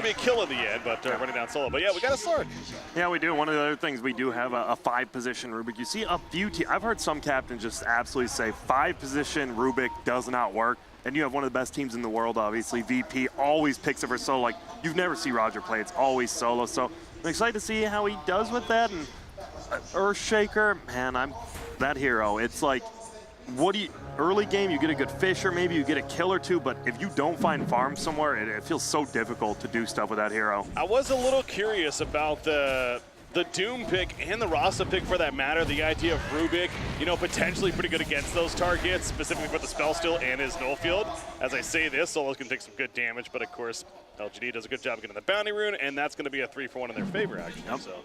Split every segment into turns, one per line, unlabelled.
to be a kill in the end, but running down solo. But yeah, we got a Slark.
Yeah, we do. One of the other things, we do have a 5-position Rubik. You see a few I've heard some captains just absolutely say 5-position Rubik does not work. And you have one of the best teams in the world, obviously. VP always picks it for solo. Like, you've never seen Roger play. It's always solo. So I'm excited to see how he does with that. And Earthshaker, man, that hero. It's like, early game, you get a good fisher, maybe you get a kill or two, but if you don't find farm somewhere, it feels so difficult to do stuff with that hero.
I was a little curious about the Doom pick and the Rasa pick for that matter. The idea of Rubik, you know, potentially pretty good against those targets, specifically with the spell steal and his null field. As I say this, solos can take some good damage, but of course, LGD does a good job getting the bounty rune, and that's going to be a 3-for-1 in their favor, actually.
Yep.
So,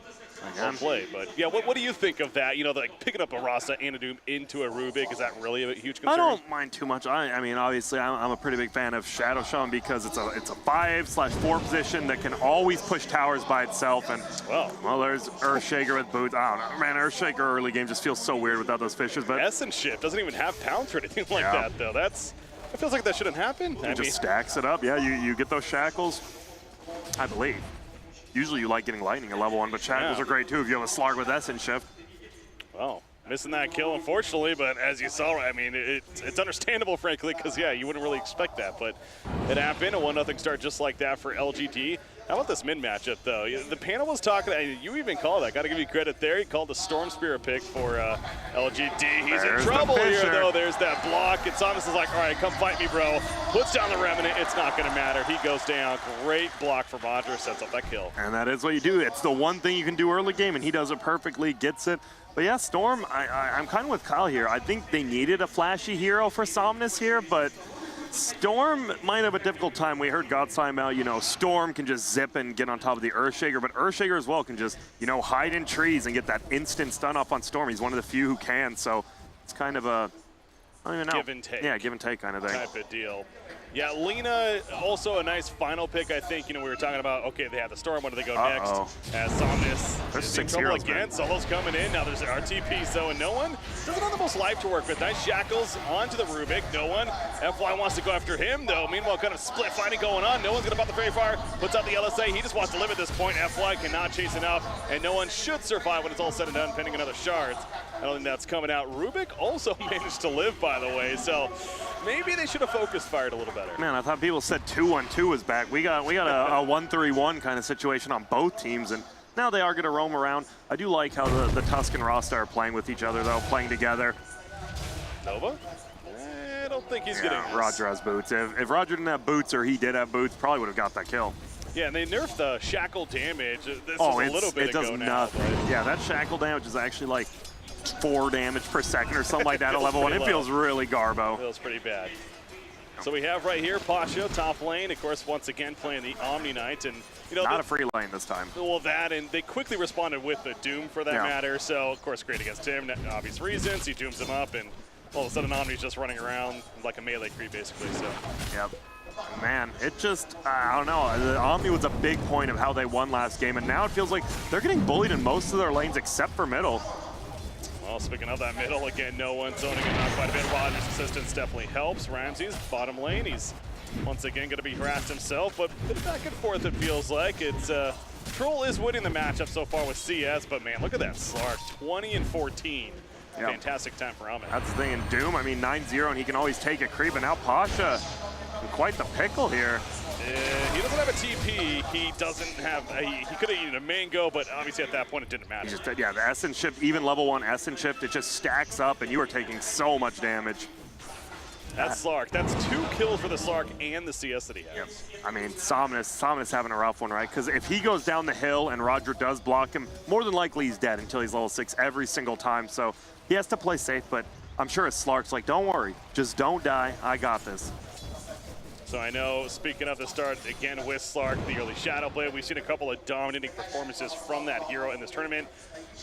well played. But yeah, what do you think of that? You know, like picking up a Rasa and a Doom into a Rubik, is that really a huge concern?
I don't mind too much. I mean, obviously, I'm a pretty big fan of Shadow Shaman because it's a 5/4 position that can always push towers by itself. And well, there's Earthshaker with boots. I don't know, man. Earthshaker early game just feels so weird without those fishes. But
Essence Shift doesn't even have pounds or anything like that, though. It feels like that shouldn't happen.
It just stacks it up. Yeah, you get those shackles, I believe. Usually you like getting lightning at level 1, but shackles are great too if you have a Slark with Essence Shift.
Well, missing that kill, unfortunately, but as you saw, I mean, it's understandable, frankly, because, yeah, you wouldn't really expect that, but it happened, a 1-0 start just like that for LGD. How about this mid matchup, though? The panel was talking, you even called that. Got to give you credit there. He called the Storm Spirit pick for LGD. He's in trouble here, though. There's that block. And Samus is like, all right, come fight me, bro. Puts down the Remnant. It's not going to matter. He goes down. Great block for Roger. Sets up that kill.
And that is what you do. It's the one thing you can do early game, and he does it perfectly, gets it. But yeah, Storm, I'm kind of with Kyle here. I think they needed a flashy hero for Somnus here, but Storm might have a difficult time. We heard Godsign out, you know, Storm can just zip and get on top of the Earthshaker, but Earthshaker as well can just, you know, hide in trees and get that instant stun off on Storm. He's one of the few who can, so it's kind of a, I don't even know.
Give and take.
Yeah, give and take kind of thing.
Type of deal. Yeah, Lena, also a nice final pick, I think. You know, we were talking about, okay, they have the Storm. When do they go next? As Somnus is in trouble again. Solo's coming in. Now there's an RTP, so and no one doesn't have the most life to work with. Nice shackles onto the Rubik. No one. FY wants to go after him, though. Meanwhile, kind of split fighting going on. No one's going to pop the Fairy Fire. Puts out the LSA. He just wants to live at this point. FY cannot chase enough, and no one should survive when it's all said and done, pending another shards. I don't think that's coming out. Rubik also managed to live, by the way, so maybe they should have focused fired a little better.
Man, I thought people said 2-1-2 was back. We got a 1-3-1 kind of situation on both teams, and now they are going to roam around. I do like how the Tusk and Rasta are playing with each other, though, playing together.
Nova? I don't think he's getting this.
Roger has boots. If Roger didn't have boots or he did have boots, probably would have got that kill.
Yeah, and they nerfed the shackle damage. This is a little bit ago now.
Yeah, that shackle damage is actually like 4 damage per second or something like that at level 1. It feels really garbo.
Feels pretty bad. So we have right here Pasha, top lane, of course, once again playing the Omni Knight, and you know,
not a free lane this time.
Well, that, and they quickly responded with the Doom for that matter. So of course, great against him, obvious reasons. He dooms him up, and all of a sudden Omni's just running around like a melee creep, basically. So.
Yep. Man, it just, I don't know. The Omni was a big point of how they won last game, and now it feels like they're getting bullied in most of their lanes except for middle.
Well, speaking of that middle, again, no one zoning him out quite a bit. Roger's assistance definitely helps. Ramsey's bottom lane. He's once again going to be harassed himself, but a bit back and forth it feels like. It's Troll is winning the matchup so far with CS, but man, look at that Slark, 20-14. Fantastic time for Ahmed.
That's the thing in Doom. I mean, 9-0, and he can always take a creep, and now Pasha in quite the pickle here.
He doesn't have a TP. He doesn't have. He could have eaten a mango, but obviously at that point it didn't matter.
Yeah, the Essence Shift, even level 1 Essence Shift, it just stacks up, and you are taking so much damage.
That's Slark. That's 2 kills for the Slark and the CS that he has.
Yep. I mean, Somnus having a rough one, right? Because if he goes down the hill and Roger does block him, more than likely he's dead until he's level 6 every single time. So he has to play safe, but I'm sure his Slark's like, don't worry, just don't die. I got this.
So I know, speaking of the start, again with Slark, the early Shadow Blade, we've seen a couple of dominating performances from that hero in this tournament.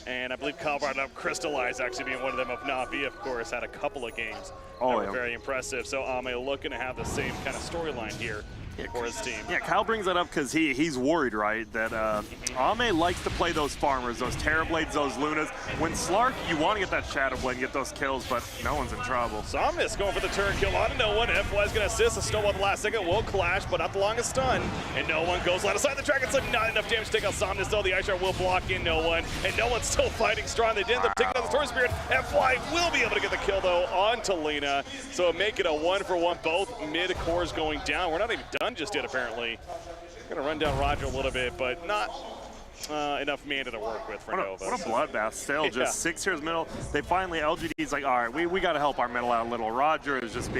And I believe Kyle brought up Crystallize actually being one of them. If Navi, of course, had a couple of games that were very impressive. So Ame looking to have the same kind of storyline here for his team.
Yeah, Kyle brings that up because he's worried, right, that Ame likes to play those farmers, those Terrorblades, those Lunas. When Slark, you want to get that Shadow Blade and get those kills, but no one's in trouble.
Somnus going for the turn kill on no one. FY's going to assist. A snowball at the last second will clash, but not the longest stun. And no one goes line aside the Dragon Slip. Not enough damage to take out Somnus, though. The Ice Shard will block in no one. And no one's still fighting strong. They did end up taking out the Storm Spirit. FY will be able to get the kill, though, onto Lena. So make it a 1-for-1. Both mid-cores going down. We're not even done just yet, apparently. Going to run down Roger a little bit, but not enough mana to work with for Nova.
What a bloodbath still, just 6 heroes middle. They finally, LGD's like, all right, we got to help our middle out a little. Roger is just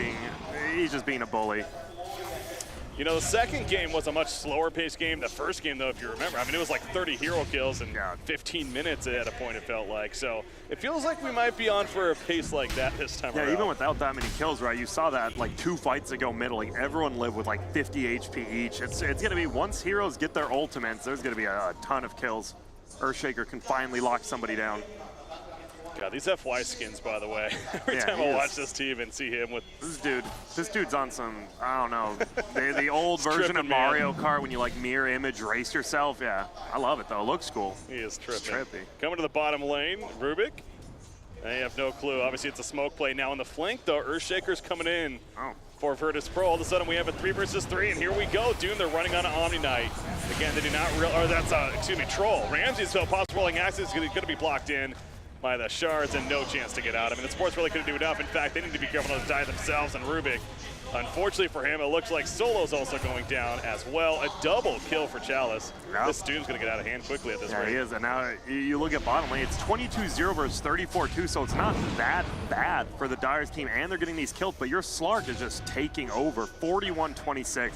he's just being a bully.
You know, the second game was a much slower paced game. The first game, though, if you remember, I mean, it was like 30 hero kills in 15 minutes at a point, it felt like. So it feels like we might be on for a pace like that this time around.
Yeah, even without that many kills, right? You saw that like 2 fights ago middle. Like everyone lived with like 50 HP each. It's going to be, once heroes get their ultimates, there's going to be a ton of kills. Earthshaker can finally lock somebody down.
God, these FY skins, by the way. Every time I watch this team and see him with
this dude's on some, I don't know, the old version of Mario Kart when you like mirror image race yourself. Yeah, I love it though. It looks cool.
He is trippy. Coming to the bottom lane, Rubik. They have no clue. Obviously, it's a smoke play now in the flank, though. Earthshaker's coming in for Virtus Pro. All of a sudden, we have a 3 versus 3, and here we go. Doom, they're running on an Omni Knight. Again, they do not or that's excuse me, Troll. Ramsey's possible rolling access is going to be blocked in by the shards and no chance to get out. I mean, the sports really couldn't do enough. In fact, they need to be careful not to die themselves. And Rubik, unfortunately for him, it looks like Solo's also going down as well. A double kill for Chalice. Yep. This Doom's going to get out of hand quickly at this rate.
Yeah, he is. And now you look at bottom lane, it's 22-0 versus 34-2, so it's not that bad for the Dyer's team, and they're getting these kills, but your Slark is just taking over, 41-26.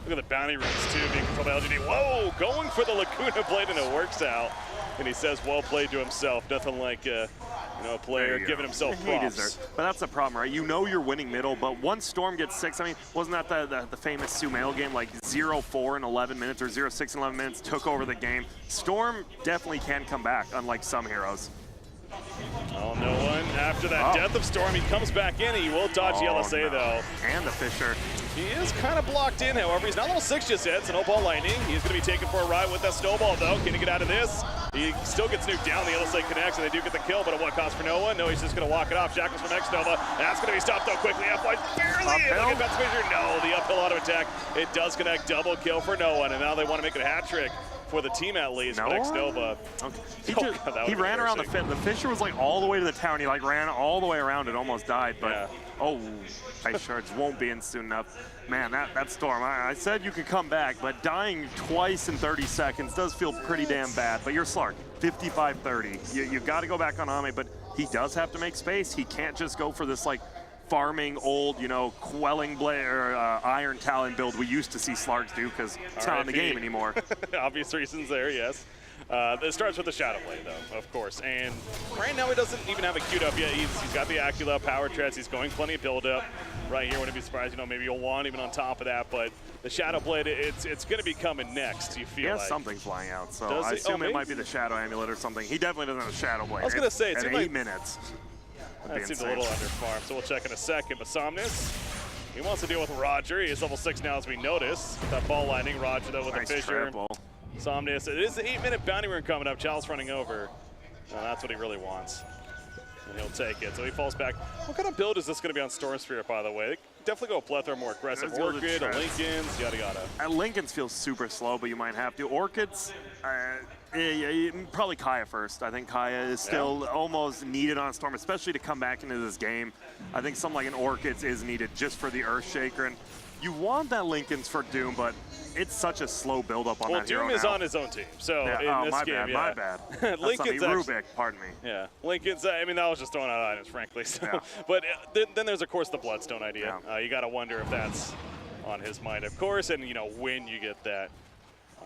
Look at the bounty runes, too, being controlled by LGD. Whoa, going for the Lacuna Blade, and it works out. And he says, well played to himself. Nothing like, a player giving himself props.
But that's the problem, right? You know you're winning middle, but once Storm gets 6, I mean, wasn't that the famous Sumail game, like 0-4 in 11 minutes or 0-6 in 11 minutes, took over the game? Storm definitely can come back, unlike some heroes.
Oh, no one. After that death of Storm, he comes back in. He will dodge the LSA, though.
And the Fisher.
He is kind of blocked in, however. He's not level 6 just yet. Snowball Lightning. He's going to be taken for a ride with that Snowball, though. Can he get out of this? He still gets nuked down. The LSA connects, and they do get the kill, but at what cost for no one? No, he's just going to walk it off. Shackles from X-Nova. That's going to be stopped, though, quickly. FY barely able to get that Fisher. No, the uphill auto attack. It does connect. Double kill for no one, and now they want to make it a hat trick for the team at least. But X-Nova.
Okay. He ran around the Fisher. The Fisher was like all the way to the town. He like ran all the way around it, almost died, but Ice Shards won't be in soon enough. Man, that Storm, I said you could come back, but dying twice in 30 seconds does feel pretty damn bad. But you're Slark, 55-30. You've got to go back on Ame, but he does have to make space. He can't just go for this like farming old, quelling blade or Iron Talon build we used to see Slarks do, because it's not in the game anymore.
Obvious reasons there, yes. It starts with the Shadow Blade, though, of course. And right now he doesn't even have it queued up yet. He's got the Acula, Power Treads. He's going plenty of build-up right here. Wouldn't be surprised, maybe you'll want even on top of that. But the Shadow Blade, it's going to be coming next, you feel like.
Something flying out, so I assume it might be the Shadow Amulet or something. He definitely doesn't have a Shadow Blade.
I was going to say, it
seemed 8 minutes.
That seems a little underfarmed, so we'll check in a second. But Somnus, he wants to deal with Roger. He is level 6 now, as we notice. With that ball lightning, Roger, though, with the Fisher.
Triple.
Somnus, it is the 8-minute bounty rune coming up. Chalice running over. That's what he really wants. And he'll take it. So he falls back. What kind of build is this going to be on Storm Spirit, by the way? Definitely go Plethora, more aggressive. Orchid, a Lincoln's, yada yada.
Lincoln's feels super slow, but you might have to. Orchids, probably Kaya first. I think Kaya is still almost needed on Storm, especially to come back into this game. I think something like an Orchids is needed just for the Earthshaker. And you want that Lincoln's for Doom, but it's such a slow build-up on that hero
Doom is on his own team, so in this game,
my bad.
Lincoln's
Rubik, pardon me.
Yeah, Lincoln's, I mean, that was just throwing out items, frankly. So, but then there's, of course, the Bloodstone idea. You got to wonder if that's on his mind, of course, and, when you get that.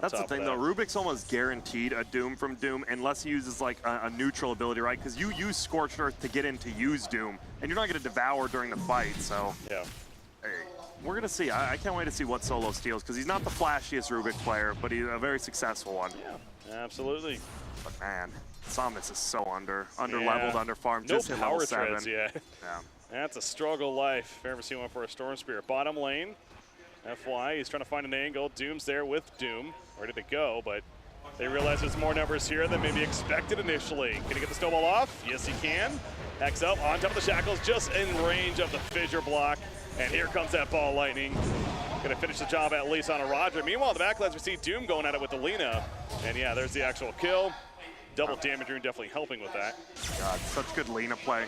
That's the thing, though. Rubik's almost guaranteed a Doom from Doom unless he uses, like, a neutral ability, right? Because you use Scorched Earth to get in to use Doom, and you're not going to devour during the fight, so.
Yeah.
Hey, we're going to see. I can't wait to see what Solo steals, because he's not the flashiest Rubik player, but he's a very successful one.
Yeah, absolutely.
But, man, Somnus is so under-leveled, under-farmed.
No
just hit
power
level 7.
treads, yeah. That's a struggle life if you ever see one for a Storm Spirit. Bottom lane, FY, he's trying to find an angle. Doom's there with Doom, ready to go, but they realize there's more numbers here than maybe expected initially. Can he get the snowball off? Yes, he can. X up on top of the shackles, just in range of the fissure block. And here comes that ball lightning. Gonna finish the job at least on a Roger. Meanwhile, the backlines, we see Doom going at it with the Lina. And yeah, there's the actual kill. Double damage rune definitely helping with that.
God, such good Lina play.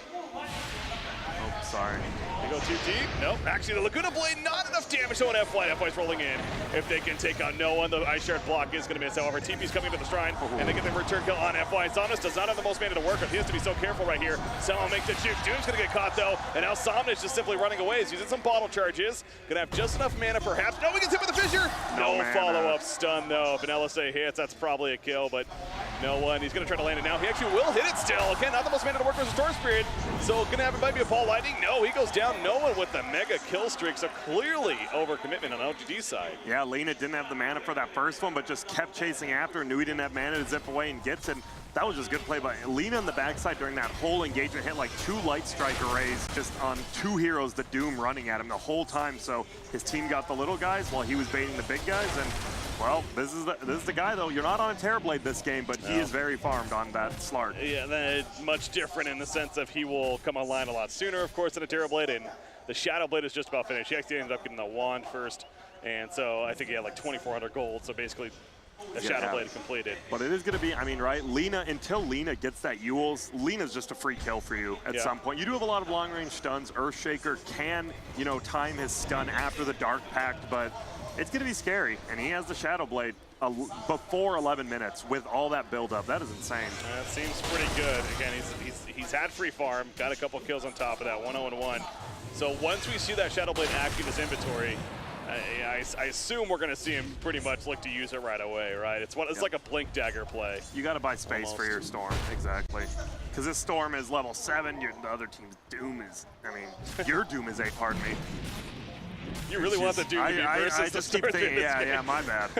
Oh, sorry.
They go too deep? Nope. Actually, the Laguna Blade, not enough damage to an F-Flight. F-Flight's rolling in. If they can take out no one, the Ice Shard block is going to miss. However, TP's coming to the shrine, and they get the return kill on F-Y. Somnus does not have the most mana to work with. He has to be so careful right here. Someone makes the juke. Doom's going to get caught, though, and now Somnus just simply running away. He's using some bottle charges. Going to have just enough mana, perhaps. No, he gets hit with the fissure. No follow-up stun, though. If an LSA hits, that's probably a kill, but no one. He's going to try to land it now. He actually will hit it still. Again, not the most mana to work with Storm Spirit. So going to have it might be a ball lightning. No, he goes down. No one with the mega kill streak. So clearly overcommitment on LGD side.
Yeah, Lina didn't have the mana for that first one, but just kept chasing after. Knew he didn't have mana to zip away and gets it. That was just good play by Lina on the backside during that whole engagement. Hit like 2 light strike arrays just on 2 heroes, the Doom running at him the whole time. So his team got the little guys while he was baiting the big guys. And well, this is the guy, though. You're not on a Terrorblade this game, but he is very farmed on that Slark.
Yeah, that's much different in the sense of he will come online a lot sooner, of course, than a Terrorblade, and the Shadowblade is just about finished. He actually ended up getting the wand first, and so I think he had like 2,400 gold, so basically the Shadowblade completed.
But it is going to be, I mean, right, Lina, until Lina gets that Yule's, Lina's just a free kill for you at some point. You do have a lot of long-range stuns. Earthshaker can, you know, time his stun after the Dark Pact, but it's going to be scary, and he has the Shadowblade before 11 minutes with all that build-up. That is insane.
That seems pretty good. Again, he's had free farm, got a couple kills on top of that, 1-0-1. So once we see that Shadowblade active in his inventory, I assume we're going to see him pretty much look to use it right away, right? It's like a Blink Dagger play.
You got to buy space for your Storm, exactly. Because this Storm is level 7, the other team's Doom is, I mean, your Doom is 8, pardon me.
You really want the Doom to be versus
I just keep thinking, yeah, my bad.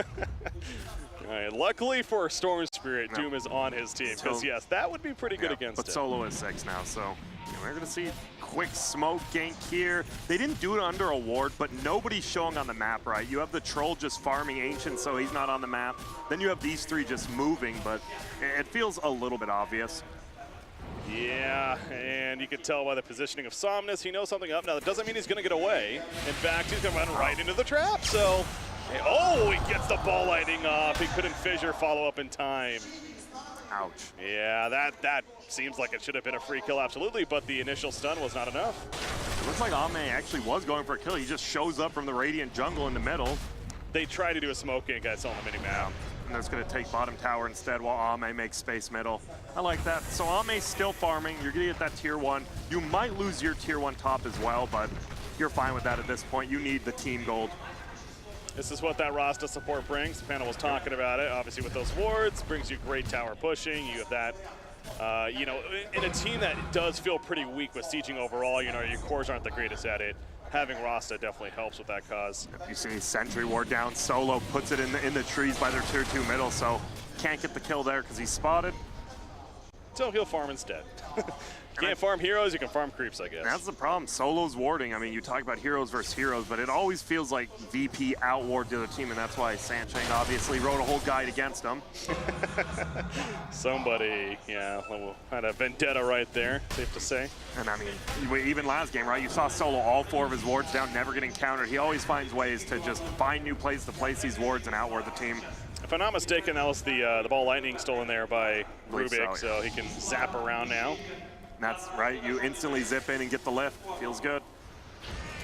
All right, luckily for Storm Spirit, Doom is on his team, because yes, that would be pretty good against it.
But solo is 6 now, so we're going to see quick smoke gank here. They didn't do it under a ward, but nobody's showing on the map, right? You have the Troll just farming Ancient, so he's not on the map. Then you have these 3 just moving, but it feels a little bit obvious.
Yeah, and you can tell by the positioning of Somnus, he knows something up. Now, that doesn't mean he's going to get away. In fact, he's going to run right into the trap, so... Oh, he gets the ball lightning off. He couldn't fissure follow up in time.
Ouch.
Yeah, that seems like it should have been a free kill, absolutely, but the initial stun was not enough.
It looks like Ame actually was going for a kill. He just shows up from the Radiant jungle in the middle.
They try to do a smoke gank, I saw on the mini-map.
And that's going to take bottom tower instead while Ame makes space middle. I like that. So Ame's still farming. You're going to get that tier 1. You might lose your tier 1 top as well, but you're fine with that at this point. You need the team gold.
This is what that Rasta support brings. The panel was talking about it. Obviously, with those wards, brings you great tower pushing. You have that, you know, in a team that does feel pretty weak with sieging overall, you know, your cores aren't the greatest at it. Having Rasta definitely helps with that cause.
You see Sentry ward down, Solo puts it in the trees by their tier 2 middle, so can't get the kill there because he's spotted.
So he'll farm instead. You can't farm heroes, you can farm creeps, I guess.
That's the problem. Solo's warding. I mean, you talk about heroes versus heroes, but it always feels like VP outward the other team, and that's why Sancheng obviously wrote a whole guide against him.
Somebody, yeah, had a vendetta right there, safe to say.
And I mean, even last game, right? You saw Solo all 4 of his wards down, never getting countered. He always finds ways to just find new places to place these wards and outward the team.
If I'm not mistaken, that was the ball lightning stolen there by Rubik, so he can zap around now.
That's right, you instantly zip in and get the lift. Feels good.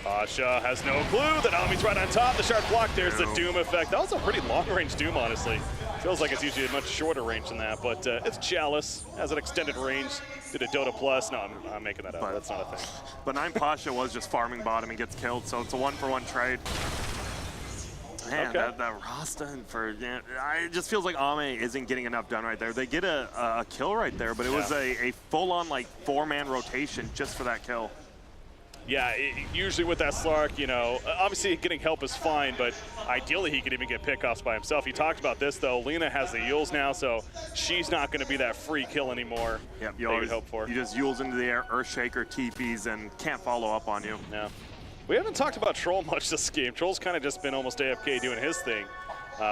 Pasha has no clue that Ami's right on top. The sharp block, there's the Doom effect. That was a pretty long-range Doom, honestly. Feels like it's usually a much shorter range than that, but it's Chalice, has an extended range. Did a Dota Plus. No, I'm making that up. That's not a thing.
But 9 Pasha was just farming bottom and gets killed, so it's a 1-for-1 trade. Man, that Rasta for, it just feels like Ame isn't getting enough done right there. They get a kill right there, but it was a full-on like 4-man rotation just for that kill.
Yeah, usually with that Slark, you know, obviously getting help is fine, but ideally he could even get pickoffs by himself. He talked about this though. Lina has the Yules now, so she's not going to be that free kill anymore.
Yep, you always hope for. You just Yules into the air, Earthshaker, TPs, and can't follow up on you.
Yeah. We haven't talked about Troll much this game. Troll's kind of just been almost AFK doing his thing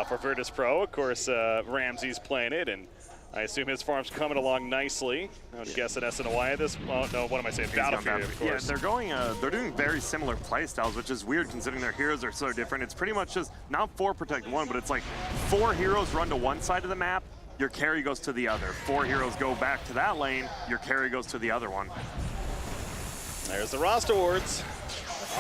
for Virtus Pro. Of course, Ramsey's playing it, and I assume his farm's coming along nicely. I would guess an SNY at this. Oh no, what am I saying? Battlefield, of course.
Yeah, they're doing very similar play styles, which is weird considering their heroes are so different. It's pretty much just not 4 protect 1, but it's like 4 heroes run to one side of the map, your carry goes to the other. 4 heroes go back to that lane, your carry goes to the other one.
There's the Rasta wards.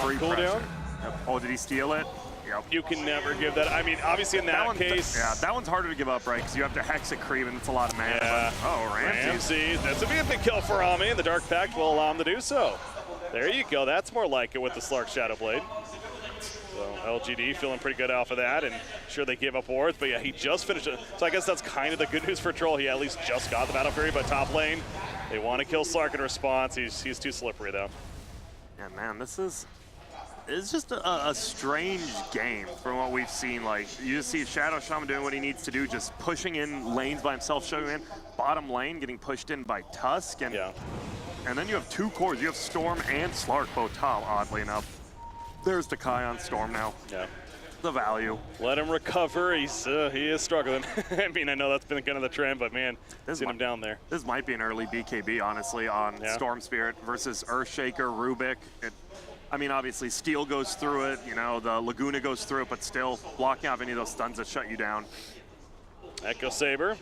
Free cooldown. Yep. Oh, did he steal it? Yep.
You can never give that. I mean, obviously in that case.
Yeah, that one's harder to give up, right? Because you have to hex a creep, and it's a lot of mana.
Yeah.
But, oh,
Ramsey. That's a big kill for Ami, and the Dark Pact will allow him to do so. There you go. That's more like it with the Slark Shadowblade. So LGD feeling pretty good off of that, and sure they gave up wards, but yeah, he just finished it. So I guess that's kind of the good news for Troll. He at least just got the Battle Fury, but top lane, they want to kill Slark in response. He's too slippery though.
Yeah, man, this is just a strange game from what we've seen. Like, you just see Shadow Shaman doing what he needs to do, just pushing in lanes by himself, showing in bottom lane, getting pushed in by Tusk, and then you have 2 cores. You have Storm and Slark both top, oddly enough. There's the Kai on Storm now. Yeah. The value.
Let him recover. He is struggling. I mean, I know that's been kind of the trend, but man, seen him down there.
This might be an early BKB, honestly, on Storm Spirit versus Earthshaker, Rubik. I mean, obviously, Steel goes through it, you know, the Laguna goes through it, but still blocking off any of those stuns that shut you down.
Echo Saber.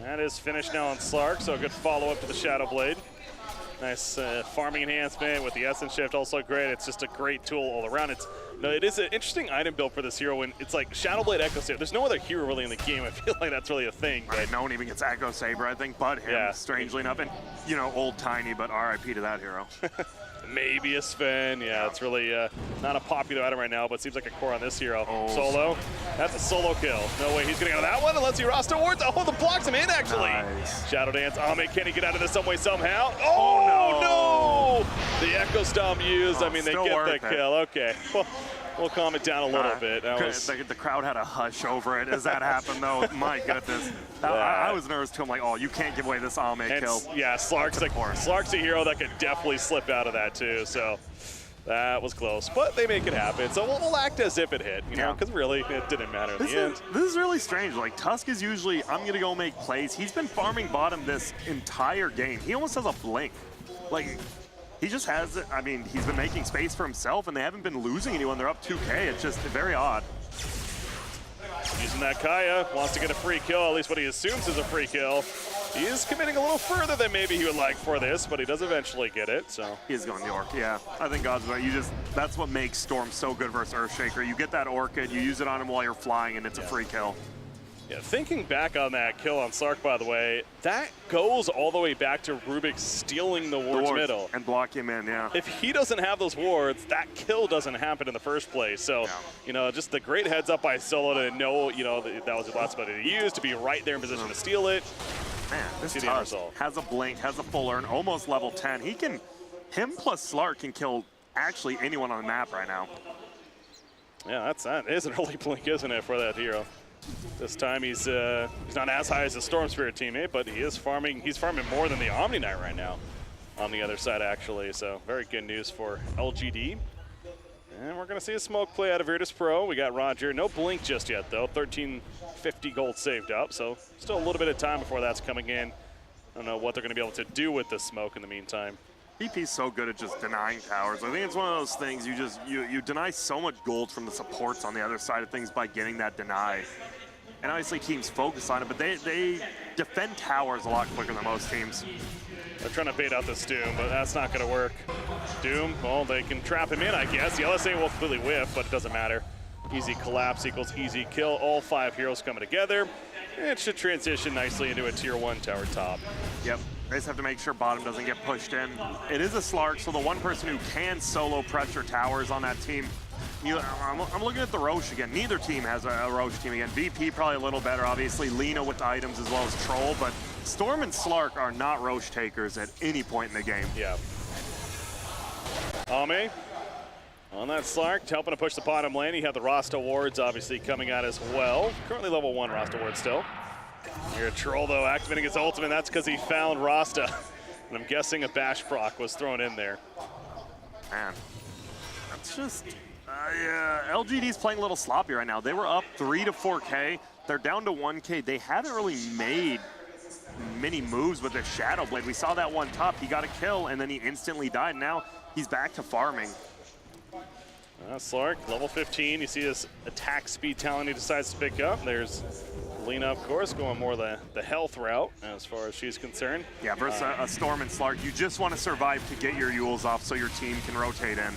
That is finished now on Slark, so a good follow-up to the Shadow Blade. Nice farming enhancement with the Essence Shift, also great. It's just a great tool all around. It is an interesting item build for this hero, and it's like Shadowblade Echo Saber. There's no other hero really in the game. I feel like that's really a thing.
Right, no one even gets Echo Saber, I think, but him, strangely enough. And, you know, old Tiny, but RIP to that hero.
Maybe a Sven. Yeah, it's really not a popular item right now, but seems like a core on this hero. Solo. That's a solo kill. No way he's going to get out of that one unless he Rasta wards. Oh, the blocks him in, actually. Nice. Shadow Dance. Ame, can he get out of this some way, somehow? Oh, no! The Echo Stomp used. I mean, they get the kill. Okay. Well, we'll calm it down a little bit.
The crowd had a hush over it as that happened, though. My goodness. I was nervous, too. I'm like, oh, you can't give away this Ame kill.
Yeah, Slark's a hero that could definitely slip out of that, too. So that was close. But they make it happen. So we'll act as if it hit, you know, because really, it didn't matter in the end.
This is really strange. Like, Tusk is usually, I'm going to go make plays. He's been farming bottom this entire game. He almost has a blink. Like, he just has, I mean, he's been making space for himself, and they haven't been losing anyone. They're up 2K. It's just very odd.
Using that Kaya, wants to get a free kill, at least what he assumes is a free kill. He is committing a little further than maybe he would like for this, but he does eventually get it, so.
He is going to the Orc, yeah. I think God's right. That's what makes Storm so good versus Earthshaker. You get that Orchid, you use it on him while you're flying, and it's a free kill.
Yeah, thinking back on that kill on Slark, by the way, that goes all the way back to Rubik stealing the wards middle.
And block him in, yeah.
If he doesn't have those wards, that kill doesn't happen in the first place. So, you know, just the great heads up by Solo to know, you know, that was his last ability to use, to be right there in position to steal it.
Man, this Tusk has a blink, has a full earn, almost level 10. Him plus Slark can kill actually anyone on the map right now.
Yeah, that is an early blink, isn't it, for that hero? This time he's not as high as the Storm Spirit teammate, but he is farming. He's farming more than the Omni Knight right now on the other side, actually. So very good news for LGD. And we're going to see a smoke play out of Virtus Pro. We got Roger. No blink just yet, though. 1350 gold saved up, so still a little bit of time before that's coming in. I don't know what they're going to be able to do with the smoke in the meantime.
VP's so good at just denying towers. I think it's one of those things you deny so much gold from the supports on the other side of things by getting that deny. And obviously teams focus on it, but they defend towers a lot quicker than most teams.
They're trying to bait out this Doom, but that's not going to work. Doom, well, they can trap him in, I guess. The LSA will completely whiff, but it doesn't matter. Easy collapse equals easy kill. All 5 heroes coming together. It should transition nicely into a tier 1 tower top.
Yep. They just have to make sure bottom doesn't get pushed in. It is a Slark, so the one person who can solo pressure towers on that team. I'm looking at the Roche again. Neither team has a Roche team again. VP probably a little better, obviously. Lina with the items as well as Troll, but Storm and Slark are not Roche takers at any point in the game.
Yeah. Ame on that Slark, helping to push the bottom lane. You have the Rasta wards obviously coming out as well. Currently level 1 Rasta ward still. Here, Troll, though, activating his ultimate. That's because he found Rasta. And I'm guessing a bash proc was thrown in there.
Man. it's just, yeah, LGD's playing a little sloppy right now. They were up 3 to 4K. They're down to 1K. They haven't really made many moves with their Shadow Blade. We saw that one top. He got a kill, and then he instantly died. Now he's back to farming.
Slark, level 15. You see his attack speed talent he decides to pick up. There's Lena, of course, going more the health route as far as she's concerned.
Yeah, versus a Storm and Slark, you just want to survive to get your Yules off so your team can rotate in.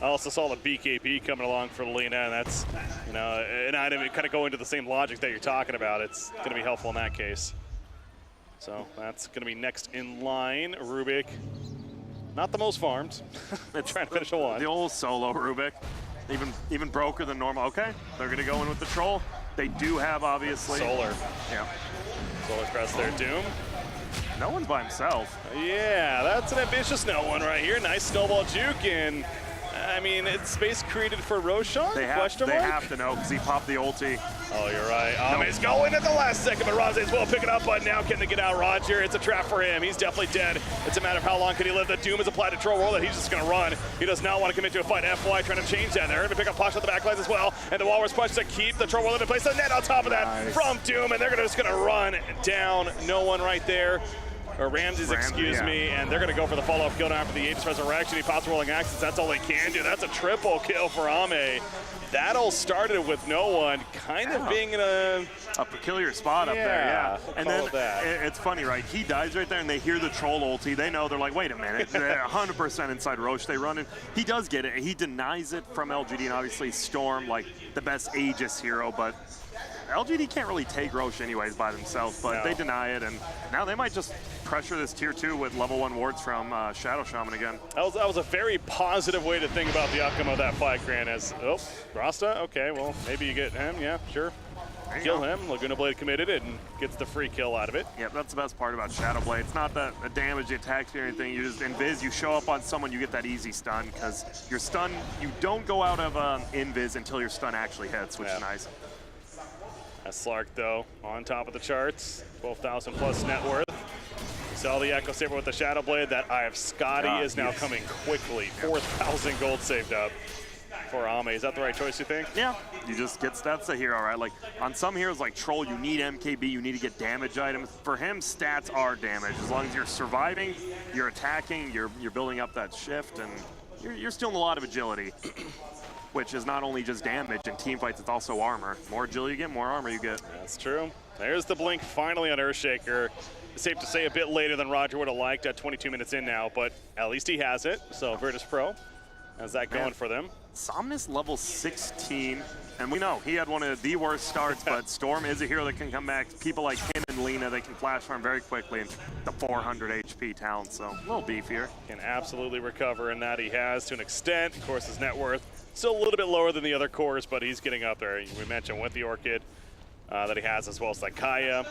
I also saw the BKB coming along for Lena, and that's, you know, an item that kind of go into the same logic that you're talking about. It's going to be helpful in that case. So that's going to be next in line. Rubik, not the most farmed. It's trying to finish a one.
The old solo Rubik, even broker than normal. Okay, they're going to go in with the troll. They do have, obviously.
Solar.
Yeah.
Solar across their Doom.
No one's by himself.
Yeah, that's an ambitious no one right here. Nice snowball juke, and I mean, it's space created for Roshan?
They have to know because he popped the ulti.
Oh, you're right. Ame's going at the last second, but Raj's will pick it up, but now can they get out? Roger, it's a trap for him. He's definitely dead. It's a matter of how long can he live. The Doom is applied to Troll World, and he's just going to run. He does not want to commit to a fight. FY trying to change that. They're going to pick up Posh on the backlines as well, and the Walrus punch to keep the Troll World in place. The net on top of that from Doom, and they're just going to run down. No one right there. Or Ramses, excuse me, and they're going to go for the follow-up kill now after the Ape's Resurrection. He pops rolling axes. That's all they can do. That's a triple kill for Ame. That all started with no one kind of being in a
peculiar spot up there, yeah.
We'll
and then it's funny, right? He dies right there, and they hear the troll ulti. They know, they're like, wait a minute, they're 100% inside Roche. They run in. He does get it. He denies it from LGD, and obviously Storm, like the best Aegis hero, but LGD can't really take Roche anyways by themselves, but they deny it, and now they might just pressure this tier 2 with level 1 wards from Shadow Shaman again.
That was a very positive way to think about the outcome of that fight, Grant, as, oh, Rasta, okay, well, maybe you get him, yeah, sure. Kill him, Laguna Blade committed it and gets the free kill out of it.
Yeah, that's the best part about Shadow Blade. It's not the damage, the attacks, or anything. You just invis, you show up on someone, you get that easy stun, because your stun, you don't go out of invis until your stun actually hits, which is nice.
That's Slark, though, on top of the charts, 12,000 plus net worth. You saw the Echo Saber with the Shadow Blade. That Eye of Scotty is now coming quickly. 4,000 gold saved up for Ame. Is that the right choice, you think?
Yeah, you just get stats a hero, right? Like on some heroes like Troll, you need MKB, you need to get damage items. For him, stats are damage. As long as you're surviving, you're attacking, you're building up that shift, and you're stealing a lot of agility. Which is not only just damage in team fights, it's also armor. More agility you get, more armor you get.
That's true. There's the blink finally on Earthshaker. It's safe to say a bit later than Roger would have liked at 22 minutes in now, but at least he has it. So Virtus Pro, how's that going for them?
Somnus level 16, and we know he had one of the worst starts, but Storm is a hero that can come back. People like him and Lena, they can flash farm very quickly, and the 400 HP talent, so a little beefier.
Can absolutely recover, and that he has to an extent. Of course, his net worth still a little bit lower than the other cores, but he's getting up there. We mentioned with the Orchid that he has, as well as like Kaya.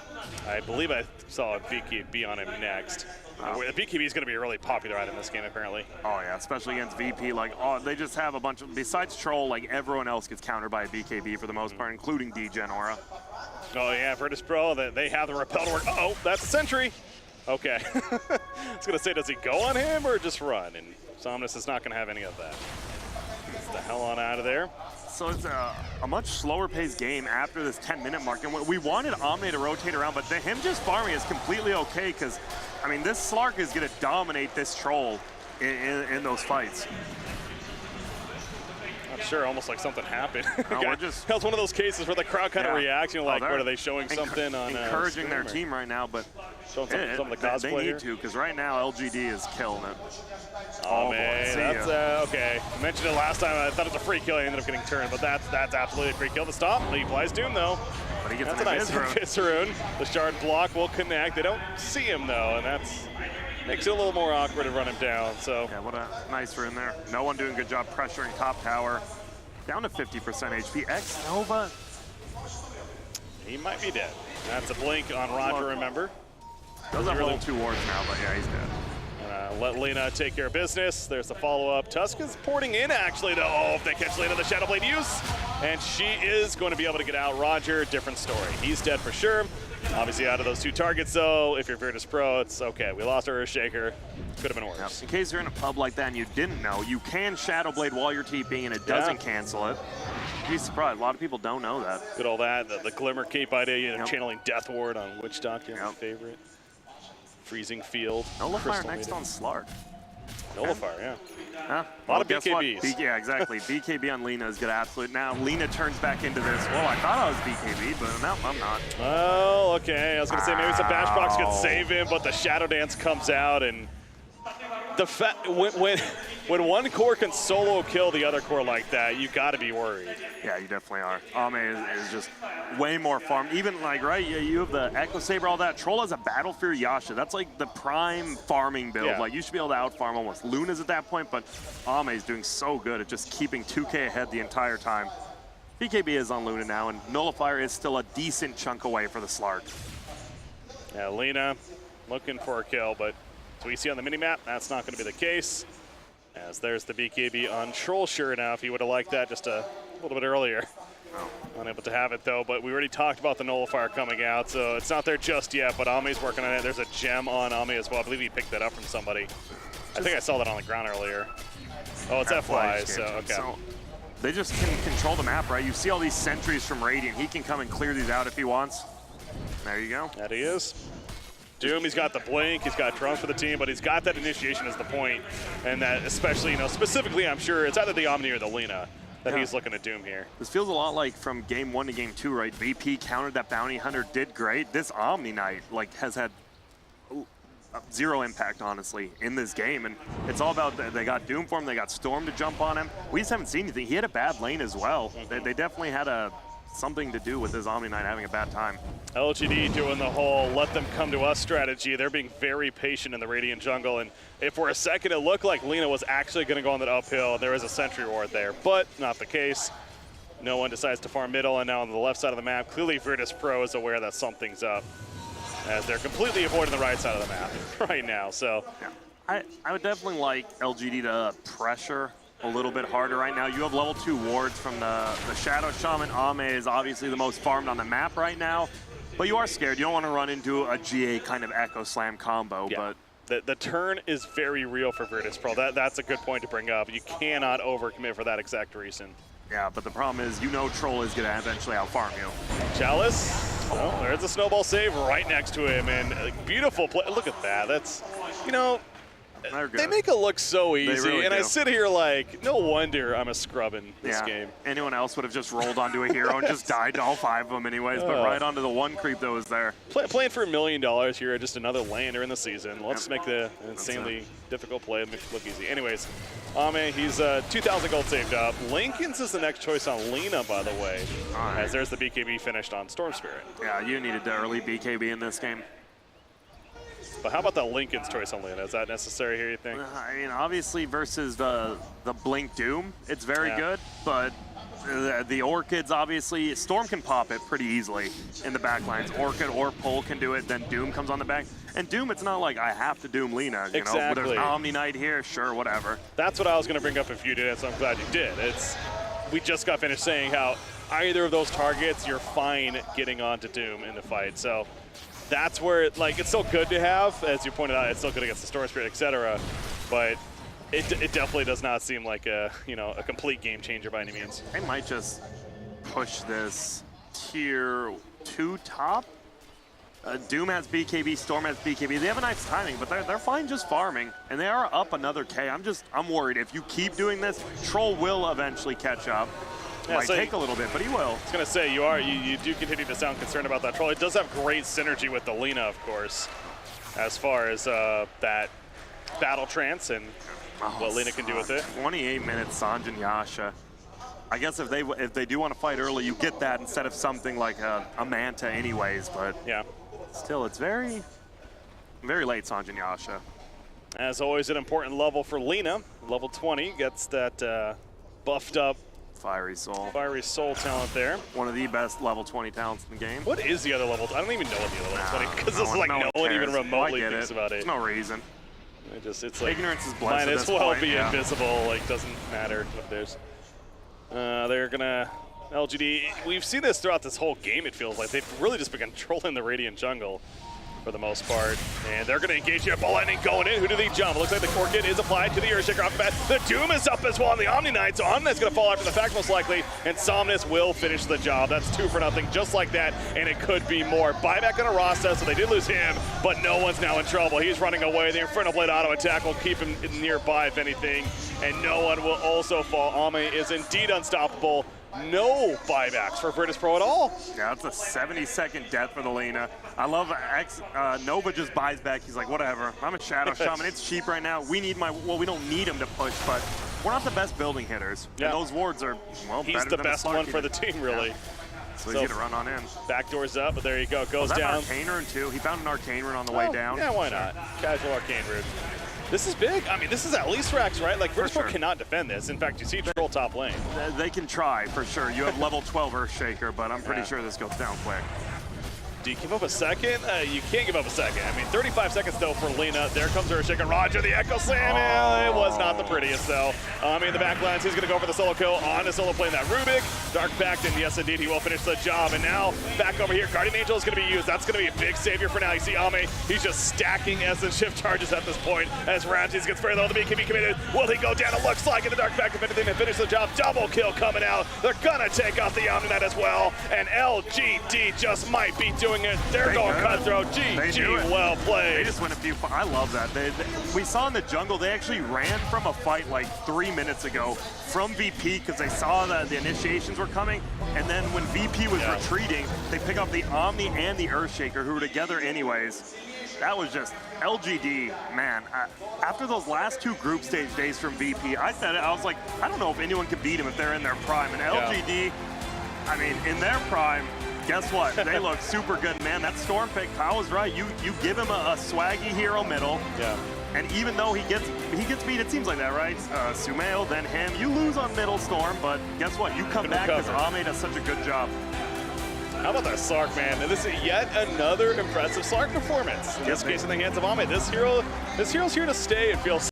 I believe I saw a BKB on him next. The BKB is going to be a really popular item in this game, apparently.
Oh yeah, especially against VP. Like, they just have a bunch of, besides Troll, like everyone else gets countered by a BKB for the most part, including DGen Aura.
Oh yeah, Virtus Pro, they have the repel to work. Uh-oh, that's a sentry. Okay. I was going to say, does he go on him or just run? And Somnus is not going to have any of that. Gets the hell on out of there.
So it's a much slower paced game after this 10-minute mark. And we wanted Ame to rotate around, but him just farming is completely okay because, I mean, this Slark is going to dominate this Troll in those fights.
Not sure, almost like something happened.
No, we're just,
that was one of those cases where the crowd kind of reacts, you know, like, what are they showing something on
encouraging their team right now, but
showing some of the cosplay
they need to, because right now LGD is killing it.
Oh man, that's okay. I mentioned it last time. I thought it was a free kill. He ended up getting turned, but that's absolutely a free kill to stop. He applies Doom though.
But he gets
that's a nice Visceroon. The shard block will connect. They don't see him though, and that's makes it a little more awkward to run him down. So
yeah, what a nice rune there. No one doing a good job pressuring top tower. Down to 50% HP. X Nova.
He might be dead. That's a blink on Roger. Remember.
Does have level 2 wards now, but yeah, he's dead.
Let Lena take care of business. There's the follow-up. Tuska's porting in, actually, though. Oh, if they catch Lena, the Shadow Blade use. and she is going to be able to get out. Roger, different story. He's dead for sure. Obviously, out of those 2 targets, though, if you're Virtus Pro, it's okay. We lost our Shaker. Could have been worse.
Now, in case you're in a pub like that and you didn't know, you can Shadow Blade while you're TPing, and it doesn't cancel it. You'd be surprised. A lot of people don't know that.
Good all that. The Glimmer Cape idea, channeling Death Ward on Witch Doctor, my favorite. Freezing Field.
Nullifier next on Slark.
Nullifier, yeah.
A
lot of BKBs.
Yeah, exactly. BKB on Lina is good, absolute. Now Lina turns back into this. Well, I thought I was BKB, but no, I'm not.
Oh, okay. I was going to say maybe some Bash Box could save him, but the Shadow Dance comes out, and the fact when one core can solo kill the other core like that, you got to be worried.
Yeah, you definitely are. Ame is just way more farm. Even like, right, you have the Echo Saber, all that. Troll has a Battle Fear Yasha. That's like the prime farming build. Yeah. Like, you should be able to out-farm almost Luna's at that point, but Ame is doing so good at just keeping 2K ahead the entire time. BKB is on Luna now, and Nullifier is still a decent chunk away for the Slark.
Yeah, Lina looking for a kill, but as we see on the minimap, that's not going to be the case. As there's the BKB on Troll, sure enough. He would have liked that just a little bit earlier. Unable to have it, though, but we already talked about the Nullifier coming out, so it's not there just yet, but Ame's working on it. There's a gem on Ame as well. I believe he picked that up from somebody. I think I saw that on the ground earlier. Oh, it's FY, so okay.
So they just can control the map, right? You see all these sentries from Radiant. He can come and clear these out if he wants. There you go.
That he is. Doom, he's got the blink, he's got drone for the team, but he's got that initiation as the point, and that especially, specifically, I'm sure it's either the Omni or the Lina that he's looking at Doom here.
This feels a lot like from game 1 to game 2, right? VP countered that Bounty Hunter, did great. This Omni Knight, has had zero impact, honestly, in this game, and it's all about, they got Doom for him, they got Storm to jump on him. We just haven't seen anything. He had a bad lane as well. They definitely had something to do with his Omni Knight having a bad time.
LGD doing the whole let them come to us strategy. They're being very patient in the Radiant jungle, and if for a second it looked like Lina was actually going to go on that uphill, there is a sentry ward there, but not the case. No one decides to farm middle, and now on the left side of the map, clearly Virtus Pro is aware that something's up, as they're completely avoiding the right side of the map right now. So
I would definitely like LGD to pressure a little bit harder right now. You have level 2 wards from the Shadow Shaman. Ame is obviously the most farmed on the map right now, but you are scared. You don't want to run into a GA kind of Echo Slam combo.
Yeah. But the turn is very real for Virtus Pro. That's a good point to bring up. You cannot overcommit for that exact reason.
Yeah, but the problem is, Troll is going to eventually out-farm you.
Chalice, there's a snowball save right next to him, and beautiful play. Look at that. That's, they make it look so easy,
really
and
do.
I sit here like, no wonder I'm a scrub in this game.
Anyone else would have just rolled onto a hero and just died to all 5 of them anyways, but right onto the one creep that was there.
Playing for $1 million here, just another lander in the season. Let's make the insanely difficult play and make it look easy. Anyways, Ame, he's 2,000 gold saved up. Lincoln's is the next choice on Lina, by the way, as there's the BKB finished on Storm Spirit.
Yeah, you needed the early BKB in this game.
But how about that Lincoln's choice on Lina? Is that necessary here, you think?
I mean, obviously versus the Blink Doom, it's very good, but the Orchids, obviously, Storm can pop it pretty easily in the backlines. Orchid or Pole can do it, then Doom comes on the back. And Doom, it's not like I have to Doom Lina, you know? There's an Omni Knight here, sure, whatever.
That's what I was going to bring up if you did it, so I'm glad you did. We just got finished saying how either of those targets, you're fine getting onto Doom in the fight. So that's where, it's still good to have, as you pointed out, it's still good against the Storm Spirit, etc. But it definitely does not seem like a complete game changer by any means.
They might just push this tier 2 top. Doom has BKB, Storm has BKB. They have a nice timing, but they're fine just farming, and they are up another K. I'm worried if you keep doing this, Troll will eventually catch up.
Yeah,
might take a little bit, but he will.
I was going to say, you do continue to sound concerned about that Troll. It does have great synergy with the Lina, of course, as far as that battle trance and what Lina can do with it.
28 minutes, Sanjin Yasha. I guess if they do want to fight early, you get that instead of something like a Manta anyways, but still, it's very, very late, Sanjin Yasha.
As always, an important level for Lina. Level 20 gets that buffed up
Fiery Soul
talent there.
One of the best level 20 talents in the game.
What is the other level? I don't even know what the other level 20 because it's like no one even remotely thinks about it.
There's no reason.
It's like
ignorance is bliss.
Might as well be invisible. Doesn't matter what there's. They're gonna. LGD, we've seen this throughout this whole game, it feels like. They've really just been controlling the Radiant jungle for the most part. And they're going to engage here. Ball lightning going in. Who do they jump? It looks like the core kit is applied to the Earthshaker off the bat. The Doom is up as well on the Omni Knight, so Omni Knight's going to fall after the fact most likely, and Somnus will finish the job. That's 2-0, just like that, and it could be more. Buyback on a Rasta, so they did lose him, but no one's now in trouble. He's running away. The Inferno Blade auto attack will keep him nearby, if anything, and no one will also fall. Ame is indeed unstoppable. No buybacks for Virtus Pro at all.
Yeah, that's a 70-second death for the Lina. I love Nova just buys back. He's like, whatever. I'm a Shadow Shaman. It's cheap right now. We need well, we don't need him to push, but we're not the best building hitters. Yeah. And those wards are, well,
he's
better
the
than
best one for the team, really.
Yeah. So he's gonna run on in.
Backdoor's up, but there you go. Goes down.
Arcane Rune too. He found an Arcane Rune on the way down.
Yeah, why not? Casual Arcane Rune. This is big. I mean, this is at least Rex, right? Like, Virtus Pro cannot defend this. In fact, you see Troll top lane.
They can try, for sure. You have level 12 Earthshaker, but I'm pretty sure this goes down quick.
Do you give up a second? You can't give up a second. I mean, 35 seconds, though, for Lina. There comes Earthshaker. Roger, the Echo Slam. It was not the prettiest, though. In the backlands, he's going to go for the solo kill on the solo playing that Rubik. Dark Pact, and yes, indeed, he will finish the job. And now, back over here, Guardian Angel is going to be used. That's going to be a big savior for now. You see Ame, he's just stacking Essence Shift charges at this point as Ramses gets further. The beat can be committed. Will he go down? It looks like in the Dark Pact, if anything, to finish the job. Double kill coming out. They're going to take out the Omni Knight as well. And LGD just might be doing it. They're going cutthroat. GG, well played.
They just win a few. I love that. We saw in the jungle, they actually ran from a fight like 3 minutes ago from VP because they saw that the initiations were coming. And then when VP was retreating, they pick up the Omni and the Earthshaker, who were together anyways. That was just LGD, man. After those last 2 group stage days from VP, I said it, I was like, I don't know if anyone could beat them if they're in their prime. And LGD, I mean, in their prime, guess what? They look super good, man. That Storm pick, Kyle was right. You give him a swaggy hero middle.
Yeah.
And even though he gets beat, it seems like that, right? Sumail, then him. You lose on middle Storm, but guess what? You come back because Ame does such a good job.
How about that Slark, man? And this is yet another impressive Slark performance. In this case, in the hands of Ame. This hero's here to stay, it feels